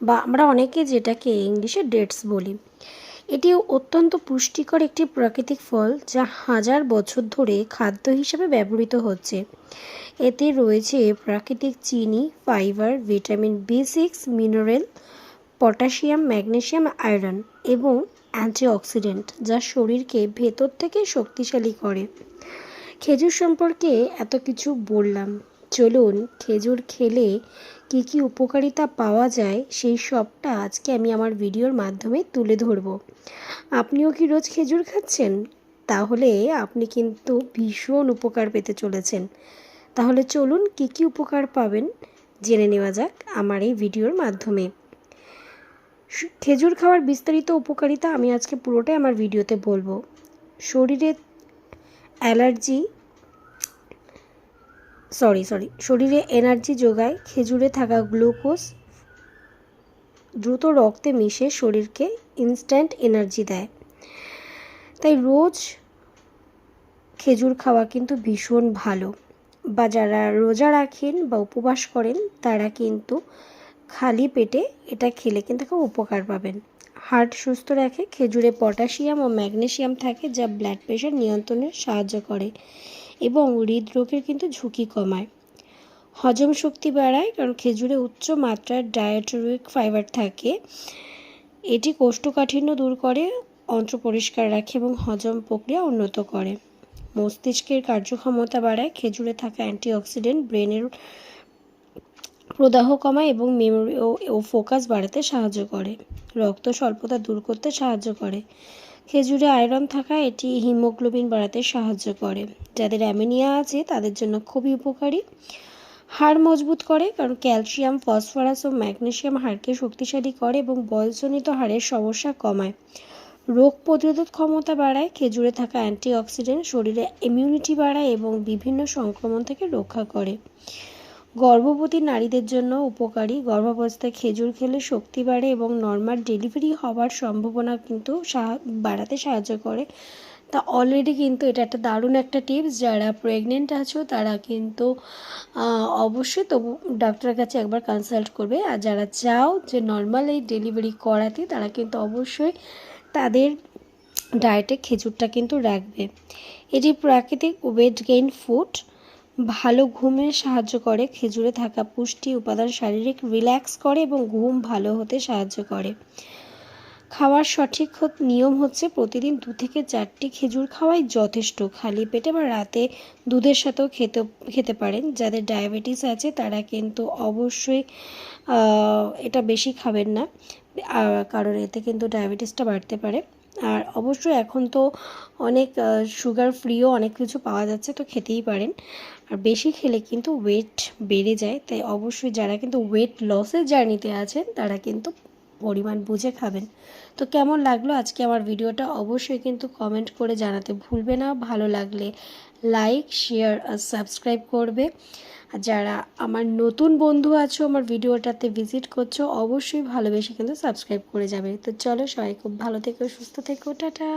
বা আমরা অনেকে যেটাকে ইংলিশে ডেটস বলি। এটি অত্যন্ত পুষ্টিকর একটি প্রাকৃতিক ফল যা হাজার বছর ধরে খাদ্য হিসেবে ব্যবহৃত হচ্ছে। এতে রয়েছে প্রাকৃতিক চিনি, ফাইবার, ভিটামিন বি6, মিনারেল, পটাশিয়াম, ম্যাগনেসিয়াম, আয়রন এবং অ্যান্টিঅক্সিডেন্ট যা শরীরকে ভেতর থেকে শক্তিশালী করে। খেজুর সম্পর্কে এত কিছু বললাম, চলুন খেজুর খেলে কী কী উপকারিতা পাওয়া যায় সেই সবটা আজকে আমি আমার ভিডিওর মাধ্যমে তুলে ধরব। আপনিও কি রোজ খেজুর খাচ্ছেন? তাহলে আপনি কিন্তু ভীষণ উপকার পেতে চলেছেন। তাহলে চলুন কী কী উপকার পাবেন জেনে নেওয়া যাক আমার এই ভিডিওর মাধ্যমে। খেজুর খাওয়ার বিস্তারিত উপকারিতা আমি আজকে পুরোটাই আমার ভিডিওতে বলবো। শরীরে এনার্জি যোগায়। খেজুরে থাকা গ্লুকোজ দ্রুত রক্তে মিশে শরীরকে ইনস্ট্যান্ট এনার্জি দেয়। তাই রোজ খেজুর খাওয়া কিন্তু ভীষণ ভালো। বা যারা রোজা রাখেন বা উপবাস করেন তারা কিন্তু খালি পেটে এটা খেলে কিন্তু খুব উপকার পাবেন। হার্ট সুস্থ রাখে। খেজুরে পটাশিয়াম ও ম্যাগনেসিয়াম থাকে যা ব্লাড প্রেশার নিয়ন্ত্রণে সাহায্য করে এবং হৃদরোগের কিন্তু ঝুঁকি কমায়। হজম শক্তি বাড়ায়, কারণ খেজুরে উচ্চ মাত্রার ডায়েটরিক ফাইবার থাকে। এটি কোষ্ঠকাঠিন্য দূর করে, অন্ত্র পরিষ্কার রাখে এবং হজম প্রক্রিয়া উন্নত করে। মস্তিষ্কের কার্যক্ষমতা বাড়ায়। খেজুরে থাকা অ্যান্টিঅক্সিডেন্ট ব্রেনের প্রদাহ কমায় এবং মেমোরি ও ফোকাস বাড়াতে সাহায্য করে। রক্ত স্বল্পতা দূর করতে সাহায্য করে। খেজুরে আয়রন থাকা এটি হিমোগ্লোবিন বাড়াতে সাহায্য করে। যাদের অ্যানিমিয়া আছে তাদের জন্য খুবই উপকারী। হাড় মজবুত করে, কারণ ক্যালসিয়াম, ফসফরাস ও ম্যাগনেসিয়াম হাড়কে শক্তিশালী করে এবং বয়সজনিত হাড়ের সমস্যা কমায়। রোগ প্রতিরোধ ক্ষমতা বাড়ায়। খেজুরে থাকা অ্যান্টিঅক্সিডেন্ট শরীরে ইমিউনিটি বাড়ায় এবং বিভিন্ন সংক্রমণ থেকে রক্ষা করে। গর্ভবতী নারীদের জন্য উপকারী। গর্ভাবস্থায় খেজুর খেলে শক্তি বাড়ে এবং নর্মাল ডেলিভারি হওয়ার সম্ভাবনা কিন্তু বাড়াতে সাহায্য করে। তা অলরেডি কিন্তু এটা একটা দারুণ একটা টিপস। যারা প্রেগনেন্ট আছো তারা কিন্তু অবশ্যই তবু ডাক্তারের কাছে একবার কনসাল্ট করবে। আর যারা চাও যে নর্মাল এই ডেলিভারি করাতে তারা কিন্তু অবশ্যই তাদের ডায়েটে খেজুরটা কিন্তু রাখবে। এটি প্রাকৃতিক ওয়েট গেইন ফুড। ভালো ঘুমে সাহায্য করে। খেজুরে থাকা পুষ্টি উপাদান শারীরিক রিল্যাক্স করে এবং ঘুম ভালো হতে সাহায্য করে। খাওয়ার সঠিক নিয়ম হচ্ছে প্রতিদিন 2 থেকে 4টি খেজুর খাওয়াই যথেষ্ট। খালি পেটে বা রাতে দুধের সাথেও খেতে পারেন। যাদের ডায়াবেটিস আছে তারা কিন্তু অবশ্যই এটা বেশি খাবেন না, কারণ এতে কিন্তু ডায়াবেটিসটা বাড়তে পারে। আর অবশ্যই এখন তো অনেক সুগার ফ্রিও অনেক কিছু পাওয়া যাচ্ছে, তো খেতেই পারেন। আর বেশি খেলে কিন্তু ওয়েট বেড়ে যায়, তাই অবশ্যই যারা কিন্তু ওয়েট লসের জার্নিতে আছেন তারা কিন্তু পরিমাণ বুঝে খাবেন। তো কেমন লাগলো আজকে আমার ভিডিওটা অবশ্যই কিন্তু কমেন্ট করে জানাতে ভুলবে না। ভালো লাগলে লাইক, শেয়ার আর সাবস্ক্রাইব করবে। আর যারা আমার নতুন বন্ধু আছো, আমার ভিডিওটাতে ভিজিট করছো, অবশ্যই ভালোবেসে কিন্তু সাবস্ক্রাইব করে যাবে। তো চলো সবাই খুব ভালো থেকো, সুস্থ থেকো, টাটা।